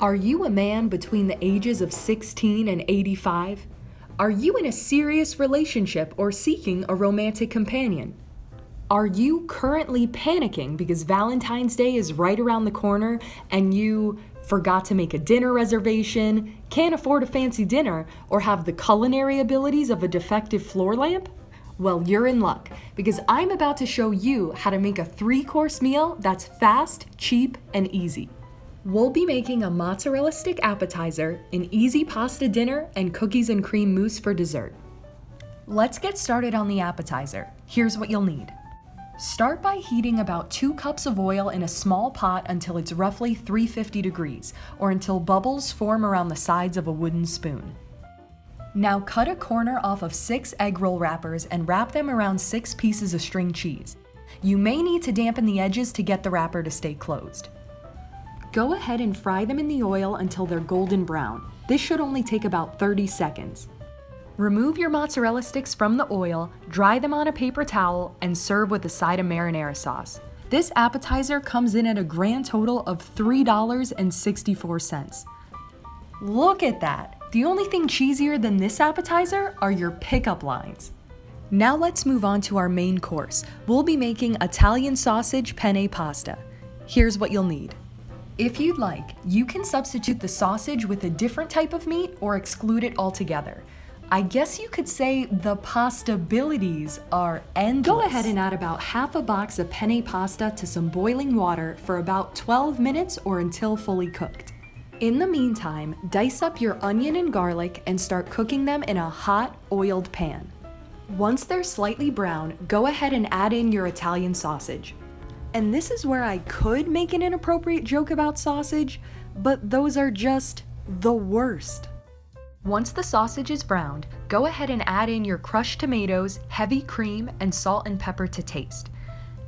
Are you a man between the ages of 16 and 85? Are you in a serious relationship or seeking a romantic companion? Are you currently panicking because Valentine's Day is right around the corner and you forgot to make a dinner reservation, can't afford a fancy dinner, or have the culinary abilities of a defective floor lamp? Well, you're in luck because I'm about to show you how to make a 3-course meal that's fast, cheap, and easy. We'll be making a mozzarella stick appetizer, an easy pasta dinner, and cookies and cream mousse for dessert. Let's get started on the appetizer. Here's what you'll need. Start by heating about 2 cups of oil in a small pot until it's roughly 350 degrees, or until bubbles form around the sides of a wooden spoon. Now cut a corner off of 6 egg roll wrappers and wrap them around 6 pieces of string cheese. You may need to dampen the edges to get the wrapper to stay closed. Go ahead and fry them in the oil until they're golden brown. This should only take about 30 seconds. Remove your mozzarella sticks from the oil, dry them on a paper towel, and serve with a side of marinara sauce. This appetizer comes in at a grand total of $3.64. Look at that! The only thing cheesier than this appetizer are your pickup lines. Now let's move on to our main course. We'll be making Italian sausage penne pasta. Here's what you'll need. If you'd like, you can substitute the sausage with a different type of meat or exclude it altogether. I guess you could say the pastabilities are endless. Go ahead and add about half a box of penne pasta to some boiling water for about 12 minutes or until fully cooked. In the meantime, dice up your onion and garlic and start cooking them in a hot, oiled pan. Once they're slightly brown, go ahead and add in your Italian sausage. And this is where I could make an inappropriate joke about sausage, but those are just the worst. Once the sausage is browned, go ahead and add in your crushed tomatoes, heavy cream, and salt and pepper to taste.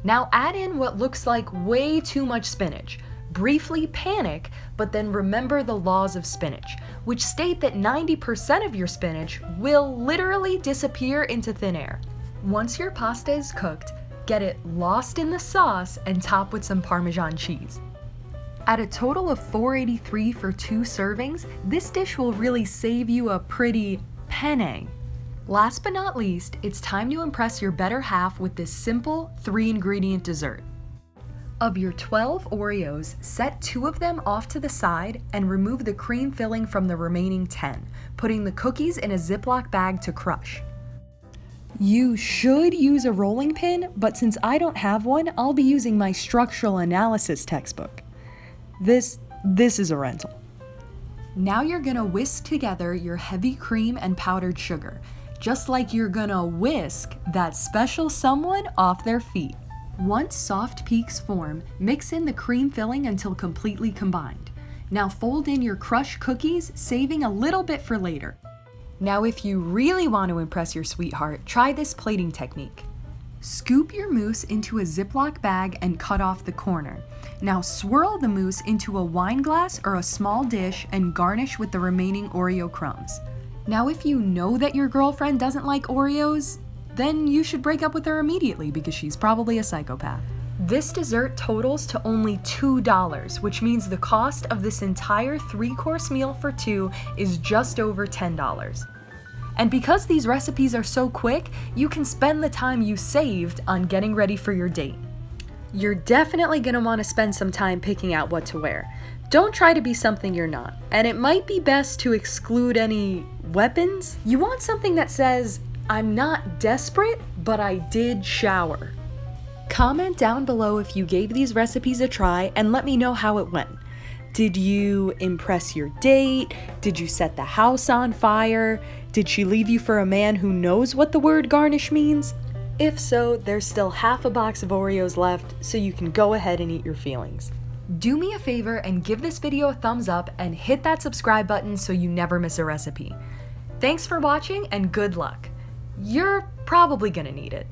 Now add in what looks like way too much spinach. Briefly panic, but then remember the laws of spinach, which state that 90% of your spinach will literally disappear into thin air. Once your pasta is cooked, get it lost in the sauce and top with some Parmesan cheese. At a total of $4.83 for 2 servings, this dish will really save you a pretty penne. Last but not least, it's time to impress your better half with this simple 3-ingredient dessert. Of your 12 Oreos, set 2 of them off to the side and remove the cream filling from the remaining 10, putting the cookies in a Ziploc bag to crush. You should use a rolling pin, but since I don't have one, I'll be using my structural analysis textbook. This is a rental. Now you're gonna whisk together your heavy cream and powdered sugar, just like you're gonna whisk that special someone off their feet. Once soft peaks form, mix in the cream filling until completely combined. Now fold in your crushed cookies, saving a little bit for later. Now if you really want to impress your sweetheart, try this plating technique. Scoop your mousse into a Ziploc bag and cut off the corner. Now swirl the mousse into a wine glass or a small dish and garnish with the remaining Oreo crumbs. Now if you know that your girlfriend doesn't like Oreos, then you should break up with her immediately because she's probably a psychopath. This dessert totals to only $2, which means the cost of this entire 3-course meal for 2 is just over $10. And because these recipes are so quick, you can spend the time you saved on getting ready for your date. You're definitely gonna wanna spend some time picking out what to wear. Don't try to be something you're not, and it might be best to exclude any weapons. You want something that says, "I'm not desperate, but I did shower." Comment down below if you gave these recipes a try and let me know how it went. Did you impress your date? Did you set the house on fire? Did she leave you for a man who knows what the word garnish means? If so, there's still half a box of Oreos left, so you can go ahead and eat your feelings. Do me a favor and give this video a thumbs up and hit that subscribe button so you never miss a recipe. Thanks for watching and good luck. You're probably gonna need it.